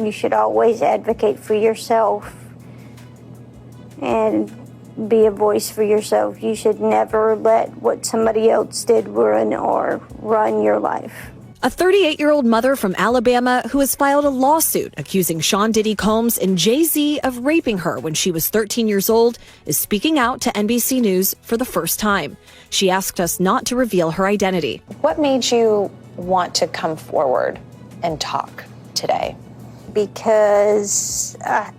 you should always advocate for yourself and be a voice for yourself. You should never let what somebody else did ruin or run your life. A 38-year-old mother from Alabama who has filed a lawsuit accusing Sean Diddy Combs and Jay-Z of raping her when she was 13 years old is speaking out to NBC News for the first time. She asked us not to reveal her identity. What made you want to come forward and talk today? Because I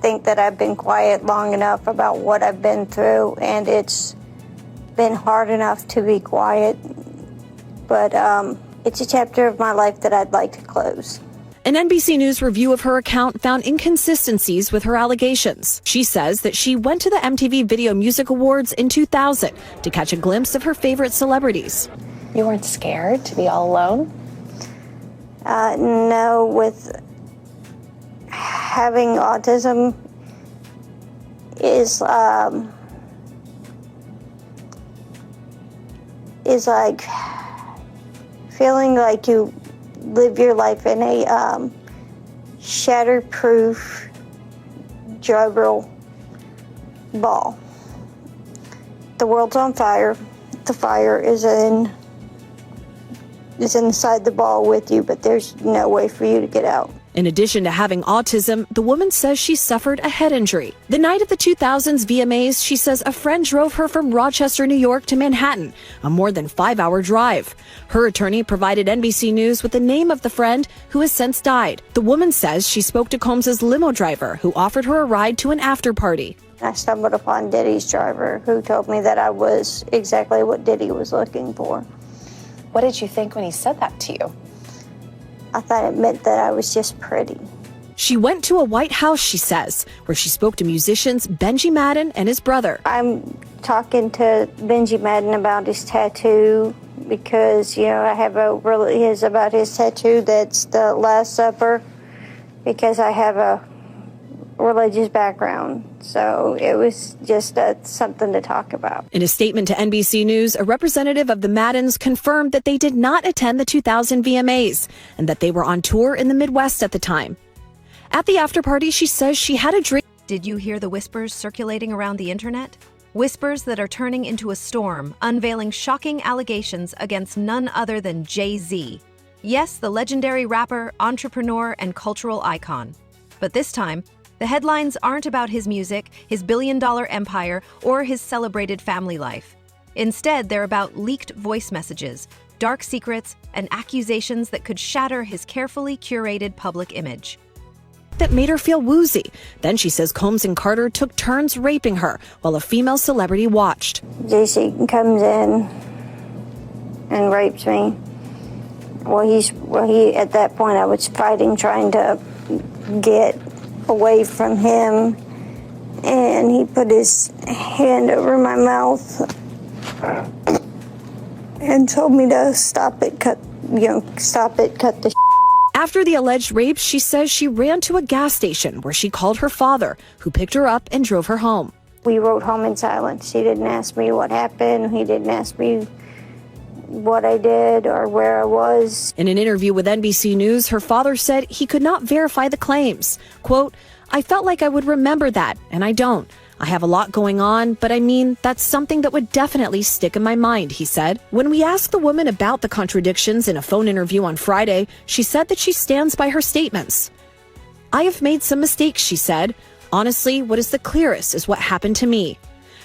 think that I've been quiet long enough about what I've been through, and it's been hard enough to be quiet. But it's a chapter of my life that I'd like to close. An NBC News review of her account found inconsistencies with her allegations. She says that she went to the MTV Video Music Awards in 2000 to catch a glimpse of her favorite celebrities. You weren't scared to be all alone? No, with having autism is like feeling like you live your life in a shatterproof gerbil ball. The world's on fire. The fire is inside the ball with you, but there's no way for you to get out. In addition to having autism, the woman says she suffered a head injury. The night of the 2000s VMAs, she says a friend drove her from Rochester, New York to Manhattan, a more than 5-hour drive. Her attorney provided NBC News with the name of the friend who has since died. The woman says she spoke to Combs' limo driver, who offered her a ride to an after party. I stumbled upon Diddy's driver, who told me that I was exactly what Diddy was looking for. What did you think when he said that to you? I thought it meant that I was just pretty. She went to a White House, she says, where she spoke to musicians Benji Madden and his brother. I'm talking to Benji Madden about his tattoo because, I have about his tattoo that's the Last Supper, because I have a religious background. So it was just something to talk about. In a statement to NBC News, a representative of the Maddens confirmed that they did not attend the 2000 VMAs and that they were on tour in the Midwest at the time. At the after party, she says she had a dream. Did you hear the whispers circulating around the internet? Whispers that are turning into a storm, unveiling shocking allegations against none other than Jay-Z. Yes, the legendary rapper, entrepreneur, and cultural icon. But this time, the headlines aren't about his music, his billion-dollar empire, or his celebrated family life. Instead, they're about leaked voice messages, dark secrets, and accusations that could shatter his carefully curated public image. That made her feel woozy. Then she says Combs and Carter took turns raping her while a female celebrity watched. JC comes in and rapes me. He at that point I was fighting, trying to get away from him, and he put his hand over my mouth and told me to stop it, cut the After the alleged rape, she says she ran to a gas station where she called her father, who picked her up and drove her home. We rode home in silence. He didn't ask me what happened. He didn't ask me what I did or where I was. In an interview with NBC News, her father said he could not verify the claims. Quote, "I felt like I would remember that, and I don't. I have a lot going on, but that's something that would definitely stick in my mind," he said. When we asked the woman about the contradictions in a phone interview on Friday, she said that she stands by her statements. "I have made some mistakes," she said. "Honestly, what is the clearest is what happened to me."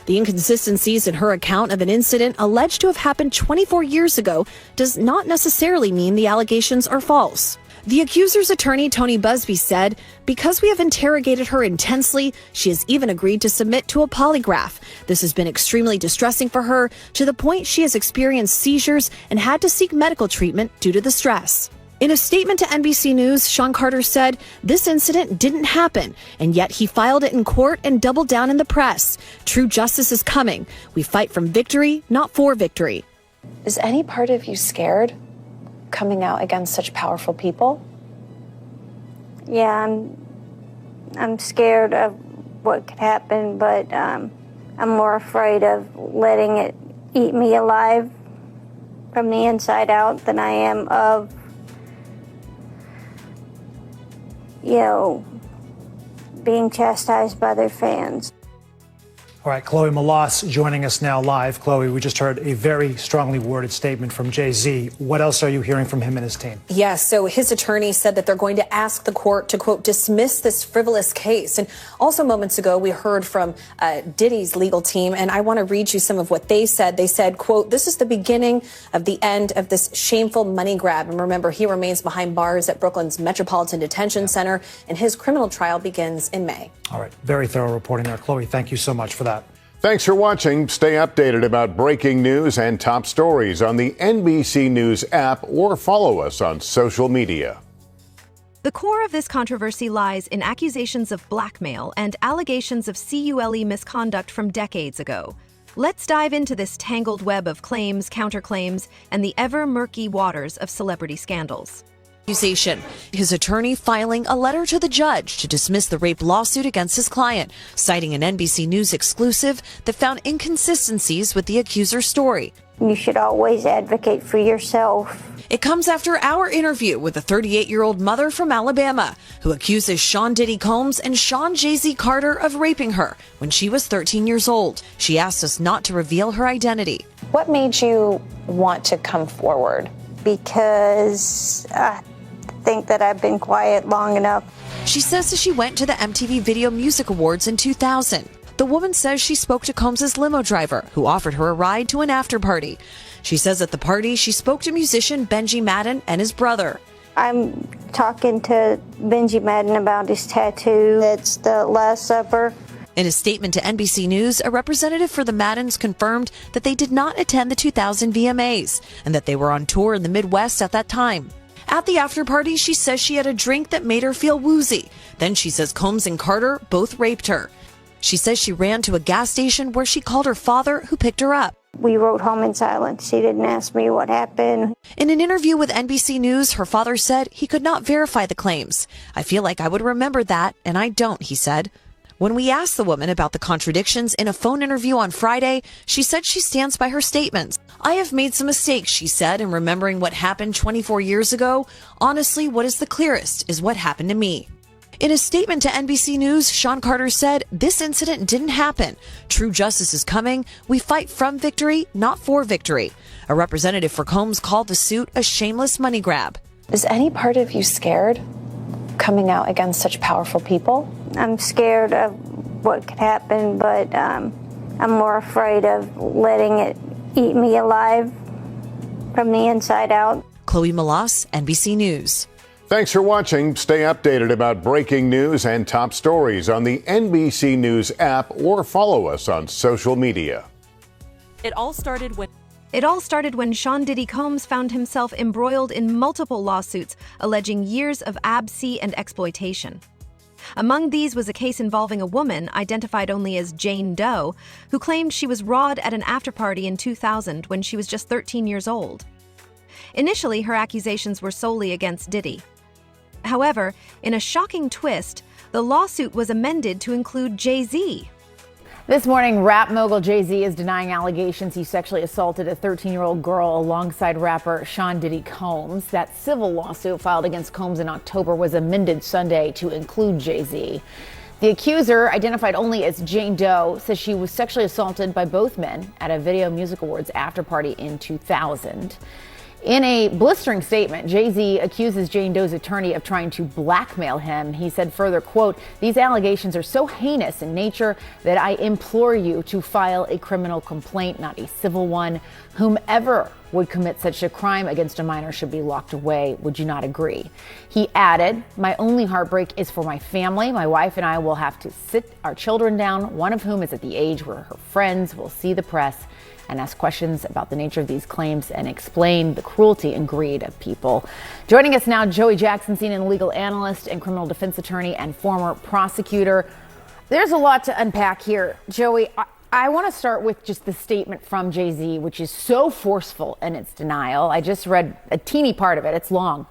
The inconsistencies in her account of an incident alleged to have happened 24 years ago does not necessarily mean the allegations are false. The accuser's attorney, Tony Busby, said, "Because we have interrogated her intensely, she has even agreed to submit to a polygraph. This has been extremely distressing for her, to the point she has experienced seizures and had to seek medical treatment due to the stress." In a statement to NBC News, Sean Carter said, "This incident didn't happen, and yet he filed it in court and doubled down in the press. True justice is coming. We fight from victory, not for victory." Is any part of you scared coming out against such powerful people? Yeah, I'm scared of what could happen, but I'm more afraid of letting it eat me alive from the inside out than I am of being chastised by their fans. All right, Chloe Malas joining us now live. Chloe, we just heard a very strongly worded statement from Jay-Z. What else are you hearing from him and his team? Yes, so his attorney said that they're going to ask the court to, quote, dismiss this frivolous case. And also moments ago, we heard from Diddy's legal team, and I want to read you some of what they said. They said, quote, this is the beginning of the end of this shameful money grab. And remember, he remains behind bars at Brooklyn's Metropolitan Detention Center, and his criminal trial begins in May. All right, very thorough reporting there. Chloe, thank you so much for that. Thanks for watching. Stay updated about breaking news and top stories on the NBC News app or follow us on social media. The core of this controversy lies in accusations of blackmail and allegations of CULE misconduct from decades ago. Let's dive into this tangled web of claims, counterclaims, and the ever-murky waters of celebrity scandals. Accusation. His attorney filing a letter to the judge to dismiss the rape lawsuit against his client, citing an NBC News exclusive that found inconsistencies with the accuser's story. You should always advocate for yourself. It comes after our interview with a 38-year-old mother from Alabama who accuses Sean Diddy Combs and Sean Jay-Z Carter of raping her when she was 13 years old. She asked us not to reveal her identity. What made you want to come forward? Because I think that I've been quiet long enough. She says that she went to the MTV Video Music Awards in 2000. The woman says she spoke to Combs' limo driver, who offered her a ride to an after party. She says at the party, she spoke to musician Benji Madden and his brother. I'm talking to Benji Madden about his tattoo. That's the Last Supper. In a statement to NBC News, a representative for the Maddens confirmed that they did not attend the 2000 VMAs and that they were on tour in the Midwest at that time. At the after party, she says she had a drink that made her feel woozy. Then she says Combs and Carter both raped her. She says she ran to a gas station where she called her father, who picked her up. We rode home in silence. He didn't ask me what happened. In an interview with NBC News, her father said he could not verify the claims. I feel like I would remember that, and I don't, he said. When we asked the woman about the contradictions in a phone interview on Friday, she said she stands by her statements. I have made some mistakes, she said, in remembering what happened 24 years ago. Honestly, what is the clearest is what happened to me. In a statement to NBC News, Sean Carter said, this incident didn't happen. True justice is coming. We fight from victory, not for victory. A representative for Combs called the suit a shameless money grab. Is any part of you scared coming out against such powerful people? I'm scared of what could happen, but I'm more afraid of letting it eat me alive from the inside out. Chloe Malas, NBC News. Thanks for watching. Stay updated about breaking news and top stories on the NBC News app or follow us on social media. It all started when Sean Diddy Combs found himself embroiled in multiple lawsuits alleging years of abs and exploitation. Among these was a case involving a woman identified only as Jane Doe, who claimed she was rawed at an after-party in 2000 when she was just 13 years old. Initially, her accusations were solely against Diddy. However, in a shocking twist, the lawsuit was amended to include Jay-Z. This morning, rap mogul Jay-Z is denying allegations he sexually assaulted a 13-year-old girl alongside rapper Sean Diddy Combs. That civil lawsuit filed against Combs in October was amended Sunday to include Jay-Z. The accuser, identified only as Jane Doe, says she was sexually assaulted by both men at a Video Music Awards after party in 2000. In a blistering statement, Jay-Z accuses Jane Doe's attorney of trying to blackmail him. He said further, quote, these allegations are so heinous in nature that I implore you to file a criminal complaint, not a civil one. Whomever would commit such a crime against a minor should be locked away. Would you not agree? He added, my only heartbreak is for my family. My wife and I will have to sit our children down, one of whom is at the age where her friends will see the press and ask questions about the nature of these claims and explain the cruelty and greed of people. Joining us now, Joey Jackson, CNN legal analyst and criminal defense attorney and former prosecutor. There's a lot to unpack here. Joey, I want to start with just the statement from Jay-Z, which is so forceful in its denial. I just read a teeny part of it. It's long,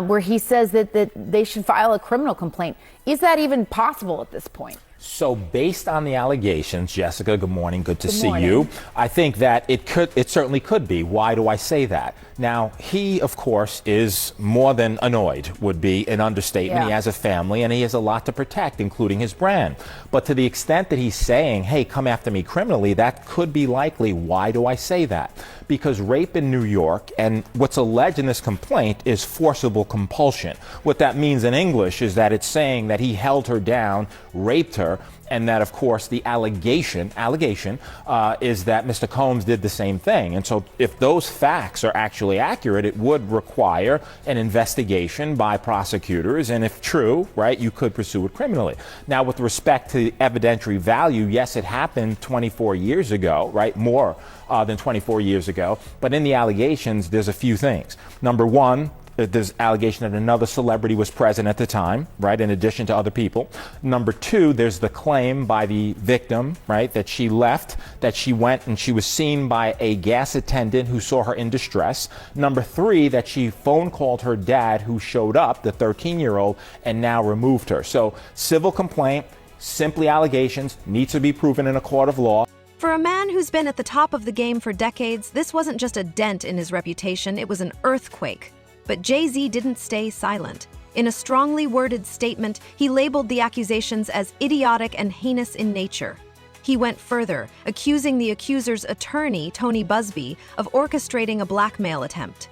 where he says that they should file a criminal complaint. Is that even possible at this point? So based on the allegations, Jessica, good morning, good to see morning. you. I think that it certainly could be. Why do I say that? Now, he, of course, is more than annoyed, would be an understatement. Yeah. He has a family and he has a lot to protect, including his brand. But to the extent that he's saying, hey, come after me criminally, that could be likely. Why do I say that? Because rape in New York, and what's alleged in this complaint, is forcible compulsion. What that means in English is that it's saying that he held her down, raped her, and that, of course, the allegation is that Mr. Combs did the same thing. And so if those facts are actually accurate, it would require an investigation by prosecutors. And if true, right, you could pursue it criminally. Now, with respect to the evidentiary value, yes, it happened 24 years ago, right, more than 24 years ago. But in the allegations, there's a few things. Number one, there's allegation that another celebrity was present at the time, right, in addition to other people. Number two, there's the claim by the victim, right, that she left, that she went and she was seen by a gas attendant who saw her in distress. Number three, that she phone called her dad, who showed up, the 13-year-old, and now removed her. So civil complaint, simply allegations, needs to be proven in a court of law. For a man who's been at the top of the game for decades, this wasn't just a dent in his reputation, it was an earthquake. But Jay-Z didn't stay silent. In a strongly worded statement, he labeled the accusations as idiotic and heinous in nature. He went further, accusing the accuser's attorney, Tony Busby, of orchestrating a blackmail attempt.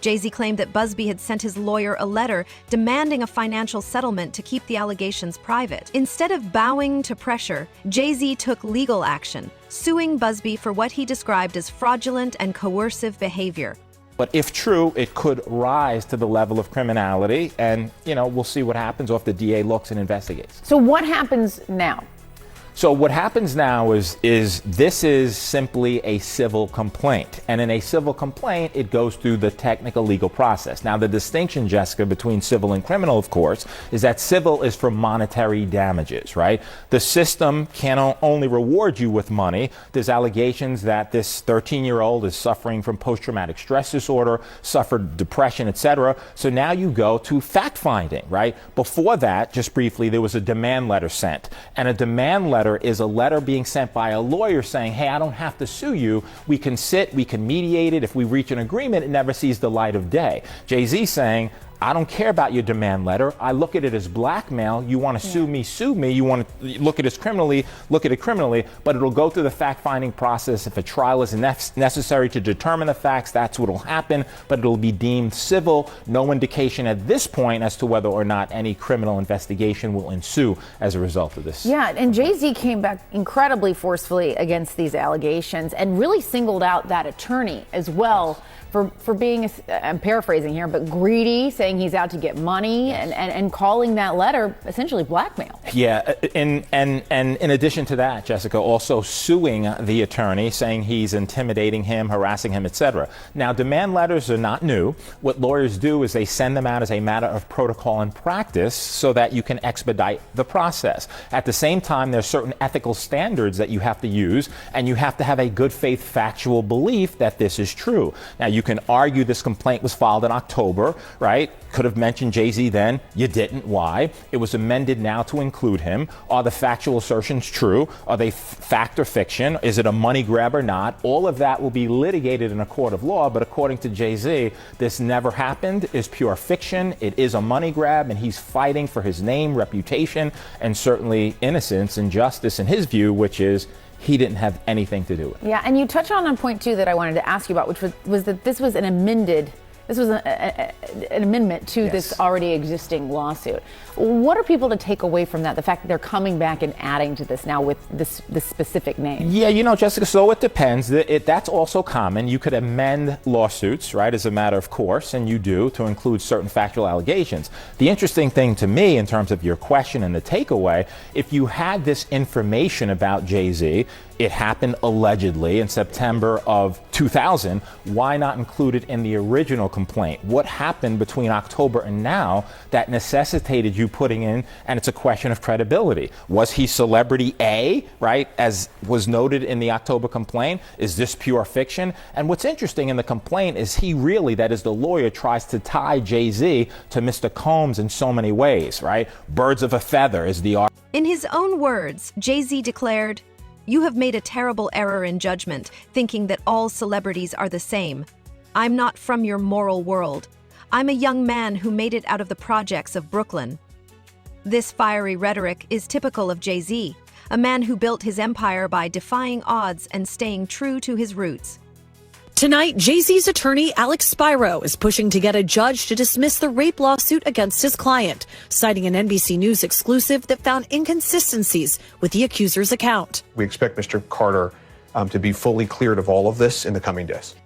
Jay-Z claimed that Busby had sent his lawyer a letter demanding a financial settlement to keep the allegations private. Instead of bowing to pressure, Jay-Z took legal action, suing Busby for what he described as fraudulent and coercive behavior. But if true, it could rise to the level of criminality, and, we'll see what happens or if the DA looks and investigates. So what happens now? So what happens now is this is simply a civil complaint. And in a civil complaint, it goes through the technical legal process. Now, the distinction, Jessica, between civil and criminal, of course, is that civil is for monetary damages, right? The system can only reward you with money. There's allegations that this 13-year-old is suffering from post-traumatic stress disorder, suffered depression, etc. So now you go to fact-finding, right? Before that, just briefly, there was a demand letter sent. And a demand letter is a letter being sent by a lawyer saying, hey, I don't have to sue you. We can sit, we can mediate it. If we reach an agreement, it never sees the light of day. Jay-Z saying, I don't care about your demand letter. I look at it as blackmail. You want to sue me, sue me. You want to look at it criminally, look at it criminally. But it'll go through the fact-finding process. If a trial is necessary to determine the facts, that's what will happen. But it'll be deemed civil. No indication at this point as to whether or not any criminal investigation will ensue as a result of this. Yeah, and Jay-Z came back incredibly forcefully against these allegations and really singled out that attorney as well for being, I'm paraphrasing here, but greedy, saying he's out to get money, and calling that letter essentially blackmail. Yeah, and in addition to that, Jessica, also suing the attorney, saying he's intimidating him, harassing him, etc. Now, demand letters are not new. What lawyers do is they send them out as a matter of protocol and practice so that you can expedite the process. At the same time, there's certain ethical standards that you have to use, and you have to have a good faith factual belief that this is true. Now, you can argue this complaint was filed in October, right? Could have mentioned Jay-Z then. You didn't. Why? It was amended now to include him. Are the factual assertions true? Are they fact or fiction? Is it a money grab or not? All of that will be litigated in a court of law, but according to Jay-Z, this never happened, is pure fiction. It is a money grab, and he's fighting for his name, reputation, and certainly innocence and justice in his view, which is he didn't have anything to do with it. Yeah, and you touch on a point, too, that I wanted to ask you about, which was that this was an amendment to this already existing lawsuit. What are people to take away from that, the fact that they're coming back and adding to this now with this specific name? Yeah, Jessica, so it depends. That's also common. You could amend lawsuits, right, as a matter of course, and you do, to include certain factual allegations. The interesting thing to me in terms of your question and the takeaway, if you had this information about Jay-Z, It happened allegedly in September of 2000. Why not include it in the original complaint? What happened between October and now that necessitated you putting in, and it's a question of credibility. Was he celebrity A, right, as was noted in the October complaint? Is this pure fiction? And what's interesting in the complaint is he really, that is the lawyer, tries to tie Jay-Z to Mr. Combs in so many ways, right? Birds of a feather is the art. In his own words, Jay-Z declared, "You have made a terrible error in judgment, thinking that all celebrities are the same. I'm not from your moral world. I'm a young man who made it out of the projects of Brooklyn." This fiery rhetoric is typical of Jay-Z, a man who built his empire by defying odds and staying true to his roots. Tonight, Jay-Z's attorney, Alex Spiro, is pushing to get a judge to dismiss the rape lawsuit against his client, citing an NBC News exclusive that found inconsistencies with the accuser's account. We expect Mr. Carter to be fully cleared of all of this in the coming days.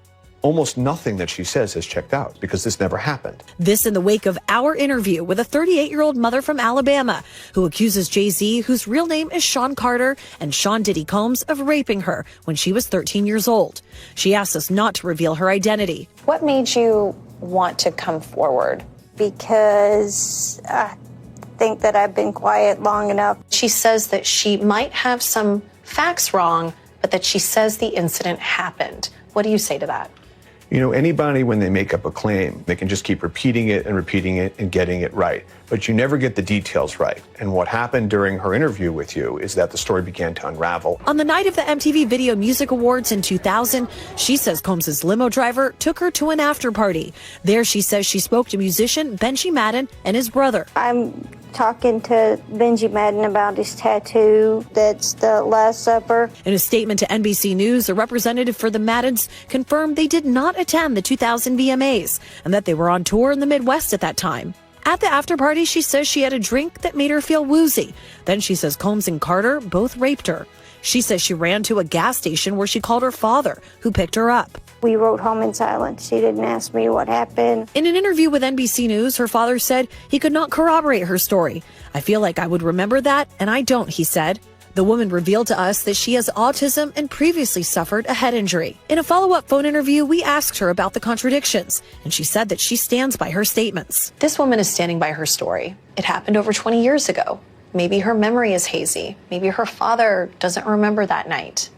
Almost nothing that she says has checked out because this never happened. This in the wake of our interview with a 38-year-old mother from Alabama who accuses Jay-Z, whose real name is Sean Carter, and Sean Diddy Combs of raping her when she was 13 years old. She asked us not to reveal her identity. What made you want to come forward? Because I think that I've been quiet long enough. She says that she might have some facts wrong, but that she says the incident happened. What do you say to that? You know, anybody, when they make up a claim, they can just keep repeating it and getting it right. But you never get the details right. And what happened during her interview with you is that the story began to unravel. On the night of the MTV Video Music Awards in 2000, she says Combs' limo driver took her to an after party. There she says she spoke to musician Benji Madden and his brother. I'm talking to Benji Madden about his tattoo. That's the Last Supper. In a statement to NBC News, a representative for the Maddens confirmed they did not attend the 2000 VMAs and that they were on tour in the Midwest at that time. At the after party, she says she had a drink that made her feel woozy. Then she says Combs and Carter both raped her. She says she ran to a gas station where she called her father, who picked her up. We rode home in silence. She didn't ask me what happened. In an interview with NBC News, her father said he could not corroborate her story. "I feel like I would remember that, and I don't," he said. The woman revealed to us that she has autism and previously suffered a head injury. In a follow-up phone interview, we asked her about the contradictions, and she said that she stands by her statements. This woman is standing by her story. It happened over 20 years ago. Maybe her memory is hazy. Maybe her father doesn't remember that night.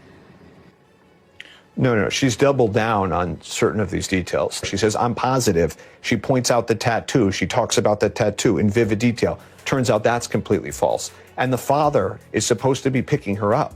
No, she's doubled down on certain of these details. She says, "I'm positive." She points out the tattoo. She talks about the tattoo in vivid detail. Turns out that's completely false. And the father is supposed to be picking her up.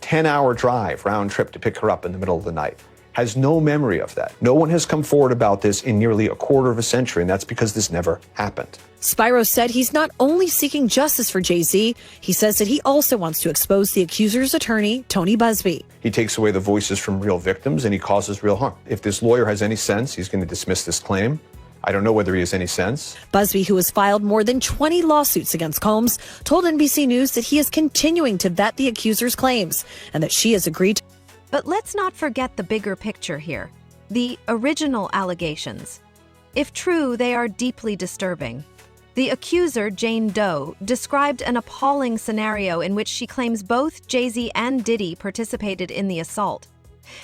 10-hour drive, round trip to pick her up in the middle of the night. Has no memory of that. No one has come forward about this in nearly a quarter of a century, and that's because this never happened. Spiro said he's not only seeking justice for Jay-Z, he says that he also wants to expose the accuser's attorney, Tony Busby. He takes away the voices from real victims and he causes real harm. If this lawyer has any sense, he's going to dismiss this claim. I don't know whether he has any sense. Busby, who has filed more than 20 lawsuits against Combs, told NBC News that he is continuing to vet the accuser's claims and that she has agreed to. But let's not forget the bigger picture here, the original allegations. If true, they are deeply disturbing. The accuser, Jane Doe, described an appalling scenario in which she claims both Jay-Z and Diddy participated in the assault.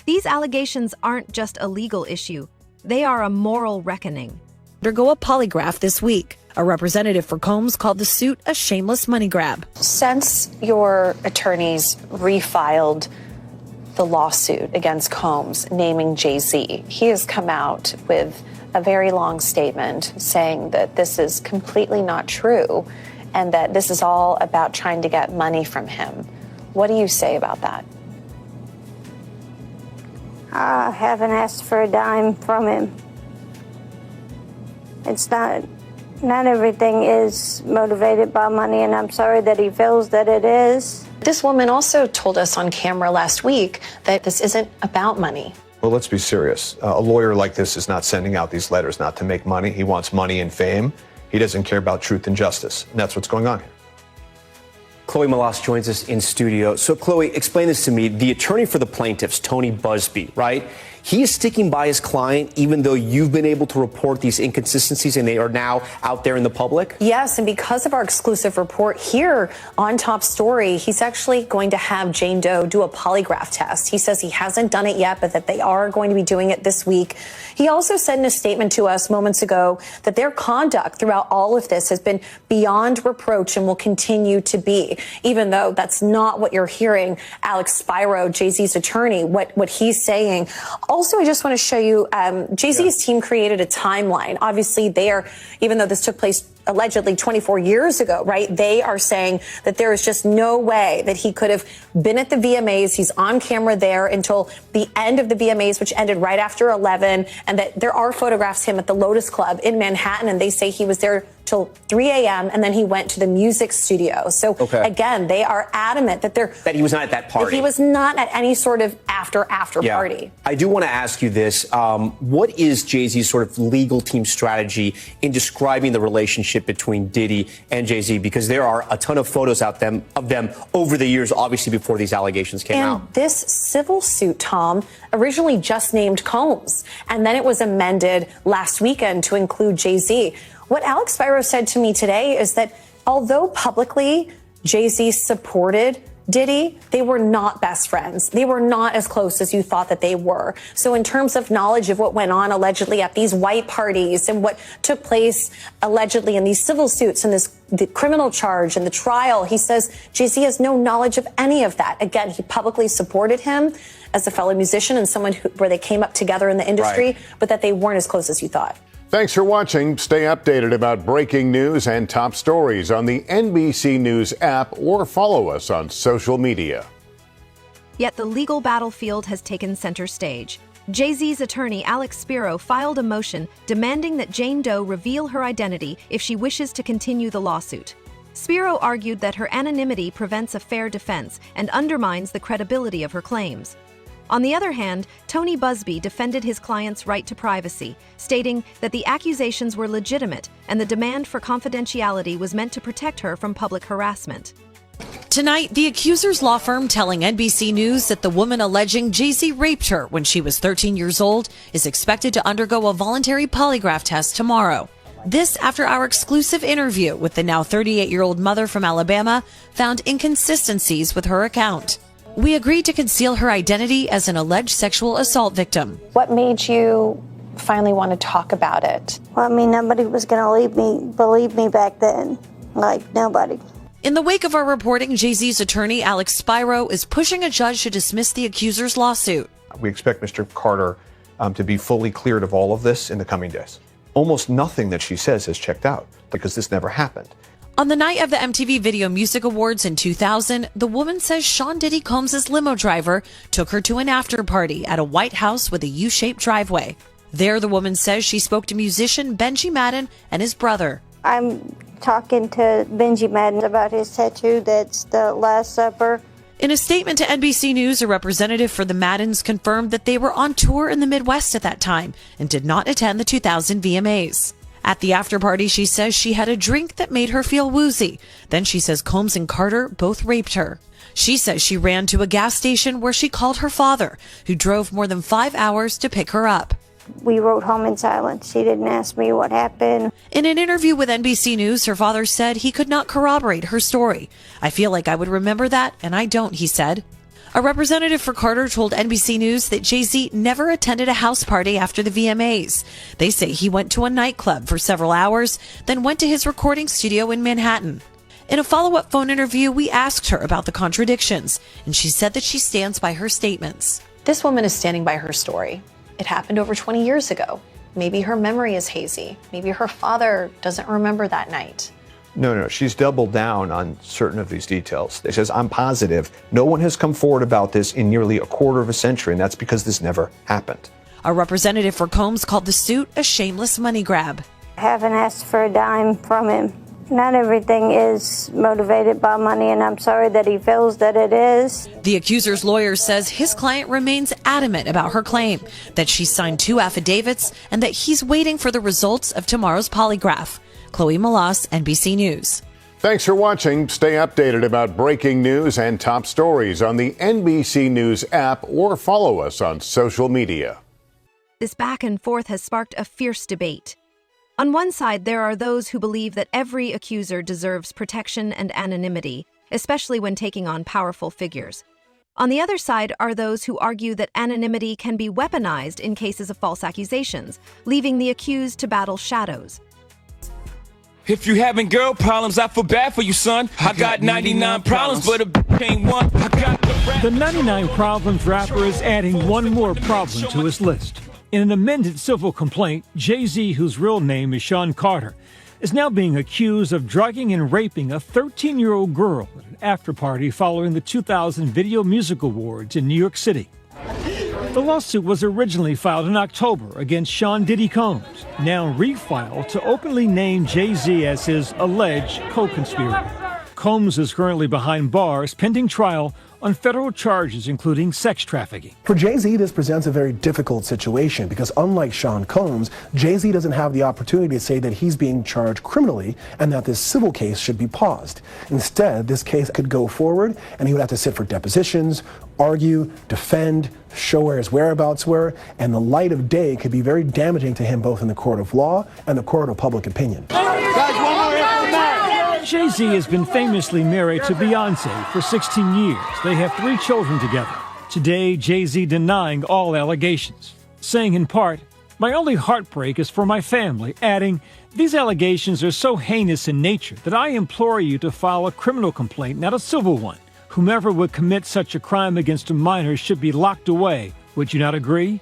These allegations aren't just a legal issue, they are a moral reckoning. Undergo a polygraph this week. A representative for Combs called the suit a shameless money grab. Since your attorneys refiled the lawsuit against Combs naming Jay-Z, he has come out with a very long statement saying that this is completely not true and that this is all about trying to get money from him. What do you say about that? I haven't asked for a dime from him. It's not everything is motivated by money, and I'm sorry that he feels that it is. This woman also told us on camera last week that this isn't about money. Well, let's be serious. A lawyer like this is not sending out these letters not to make money. He wants money and fame. He doesn't care about truth and justice. And that's what's going on here. Chloe Malas joins us in studio. So, Chloe, explain this to me. The attorney for the plaintiffs, Tony Busby, right? He is sticking by his client, even though you've been able to report these inconsistencies and they are now out there in the public? Yes, and because of our exclusive report here on Top Story, he's actually going to have Jane Doe do a polygraph test. He says he hasn't done it yet, but that they are going to be doing it this week. He also said in a statement to us moments ago that their conduct throughout all of this has been beyond reproach and will continue to be, even though that's not what you're hearing Alex Spiro, Jay-Z's attorney, what he's saying. Also, I just want to show you, Jay-Z's team created a timeline. Obviously, even though this took place allegedly 24 years ago, right? They are saying that there is just no way that he could have been at the VMAs. He's on camera there until the end of the VMAs, which ended right after 11, and that there are photographs of him at the Lotus Club in Manhattan, and they say he was there till 3 a.m. and then he went to the music studio. So again, they are adamant that he was not at that party. That he was not at any sort of after party. I do want to ask you this. What is Jay-Z's sort of legal team strategy in describing the relationship between Diddy and Jay-Z? Because there are a ton of photos of them over the years, obviously before these allegations came out. And this civil suit, Tom, originally just named Combs, and then it was amended last weekend to include Jay-Z. What Alex Spiro said to me today is that although publicly Jay-Z supported Diddy, they were not best friends. They were not as close as you thought that they were. So in terms of knowledge of what went on allegedly at these white parties and what took place allegedly in these civil suits and the criminal charge and the trial, he says Jay-Z has no knowledge of any of that. Again, he publicly supported him as a fellow musician and someone where they came up together in the industry, but that they weren't as close as you thought. Thanks for watching. Stay updated about breaking news and top stories on the NBC News app or follow us on social media. Yet the legal battlefield has taken center stage. Jay-Z's attorney Alex Spiro filed a motion demanding that Jane Doe reveal her identity if she wishes to continue the lawsuit. Spiro argued that her anonymity prevents a fair defense and undermines the credibility of her claims. On the other hand, Tony Busby defended his client's right to privacy, stating that the accusations were legitimate and the demand for confidentiality was meant to protect her from public harassment. Tonight, the accuser's law firm telling NBC News that the woman alleging Jay-Z raped her when she was 13 years old is expected to undergo a voluntary polygraph test tomorrow. This after our exclusive interview with the now 38-year-old mother from Alabama found inconsistencies with her account. We agreed to conceal her identity as an alleged sexual assault victim. What made you finally want to talk about it? Well, I mean, nobody was going to believe me back then. Like, nobody. In the wake of our reporting, Jay-Z's attorney, Alex Spiro, is pushing a judge to dismiss the accuser's lawsuit. We expect Mr. Carter to be fully cleared of all of this in the coming days. Almost nothing that she says has checked out because this never happened. On the night of the MTV Video Music Awards in 2000, the woman says Sean Diddy Combs' limo driver took her to an after party at a White House with a U-shaped driveway. There, the woman says she spoke to musician Benji Madden and his brother. I'm talking to Benji Madden about his tattoo that's the Last Supper. In a statement to NBC News, a representative for the Maddens confirmed that they were on tour in the Midwest at that time and did not attend the 2000 VMAs. At the after party, she says she had a drink that made her feel woozy. Then she says Combs and Carter both raped her. She says she ran to a gas station where she called her father, who drove more than 5 hours to pick her up. We rode home in silence. She didn't ask me what happened. In an interview with NBC News, her father said he could not corroborate her story. I feel like I would remember that, and I don't, he said. A representative for Carter told NBC News that Jay-Z never attended a house party after the VMAs. They say he went to a nightclub for several hours, then went to his recording studio in Manhattan. In a follow-up phone interview, we asked her about the contradictions, and she said that she stands by her statements. This woman is standing by her story. It happened over 20 years ago. Maybe her memory is hazy. Maybe her father doesn't remember that night. No, she's doubled down on certain of these details. She says, I'm positive no one has come forward about this in nearly a quarter of a century, and that's because this never happened. A representative for Combs called the suit a shameless money grab. I haven't asked for a dime from him. Not everything is motivated by money, and I'm sorry that he feels that it is. The accuser's lawyer says his client remains adamant about her claim, that she signed 2 affidavits, and that he's waiting for the results of tomorrow's polygraph. Chloe Malas, NBC News. Thanks for watching. Stay updated about breaking news and top stories on the NBC News app or follow us on social media. This back and forth has sparked a fierce debate. On one side, there are those who believe that every accuser deserves protection and anonymity, especially when taking on powerful figures. On the other side are those who argue that anonymity can be weaponized in cases of false accusations, leaving the accused to battle shadows. If you having girl problems, I feel bad for you, son. I got 99 problems, but a bitch ain't one. I got the 99 Problems rapper is adding one more problem to his list. In an amended civil complaint, Jay-Z, whose real name is Sean Carter, is now being accused of drugging and raping a 13-year-old girl at an after-party following the 2000 Video Music Awards in New York City. The lawsuit was originally filed in October against Sean Diddy Combs, now refiled to openly name Jay-Z as his alleged co-conspirator. Combs is currently behind bars pending trial on federal charges including sex trafficking. For Jay-Z, this presents a very difficult situation because unlike Sean Combs, Jay-Z doesn't have the opportunity to say that he's being charged criminally and that this civil case should be paused. Instead, this case could go forward and he would have to sit for depositions, argue, defend, show where his whereabouts were, and the light of day could be very damaging to him both in the court of law and the court of public opinion. Jay-Z has been famously married to Beyonce for 16 years. They have 3 children together. Today, Jay-Z denying all allegations, saying in part, "My only heartbreak is for my family," adding, "These allegations are so heinous in nature that I implore you to file a criminal complaint, not a civil one. Whomever would commit such a crime against a minor should be locked away. Would you not agree?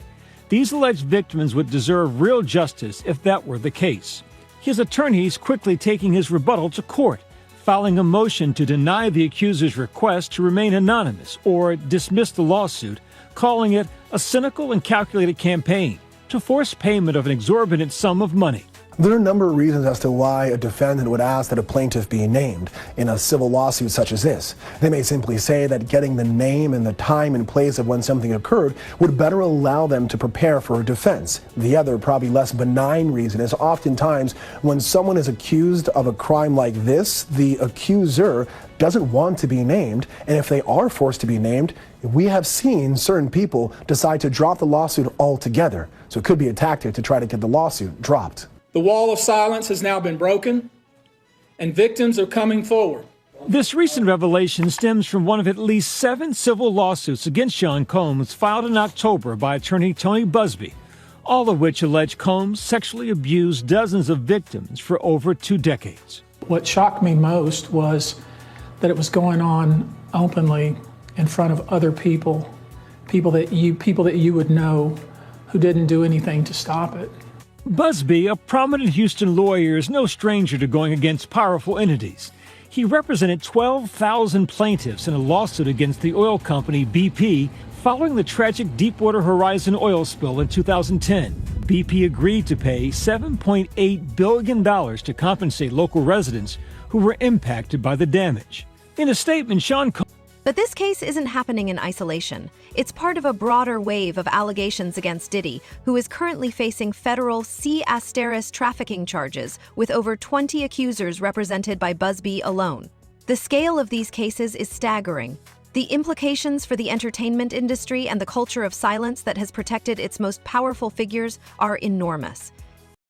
These alleged victims would deserve real justice if that were the case." His attorneys quickly taking his rebuttal to court, filing a motion to deny the accuser's request to remain anonymous or dismiss the lawsuit, calling it a cynical and calculated campaign to force payment of an exorbitant sum of money. There are a number of reasons as to why a defendant would ask that a plaintiff be named in a civil lawsuit such as this. They may simply say that getting the name and the time and place of when something occurred would better allow them to prepare for a defense. The other, probably less benign reason is oftentimes when someone is accused of a crime like this, the accuser doesn't want to be named, and if they are forced to be named, we have seen certain people decide to drop the lawsuit altogether. So it could be a tactic to try to get the lawsuit dropped. The wall of silence has now been broken, and victims are coming forward. This recent revelation stems from one of at least 7 civil lawsuits against Sean Combs filed in October by attorney Tony Busby, all of which allege Combs sexually abused dozens of victims for over 2 decades. What shocked me most was that it was going on openly in front of other people that you would know who didn't do anything to stop it. Busby, a prominent Houston lawyer, is no stranger to going against powerful entities. He represented 12,000 plaintiffs in a lawsuit against the oil company BP following the tragic Deepwater Horizon oil spill in 2010. BP agreed to pay $7.8 billion to compensate local residents who were impacted by the damage. In a statement, Sean But this case isn't happening in isolation. It's part of a broader wave of allegations against Diddy, who is currently facing federal C* trafficking charges with over 20 accusers represented by Busby alone. The scale of these cases is staggering. The implications for the entertainment industry and the culture of silence that has protected its most powerful figures are enormous.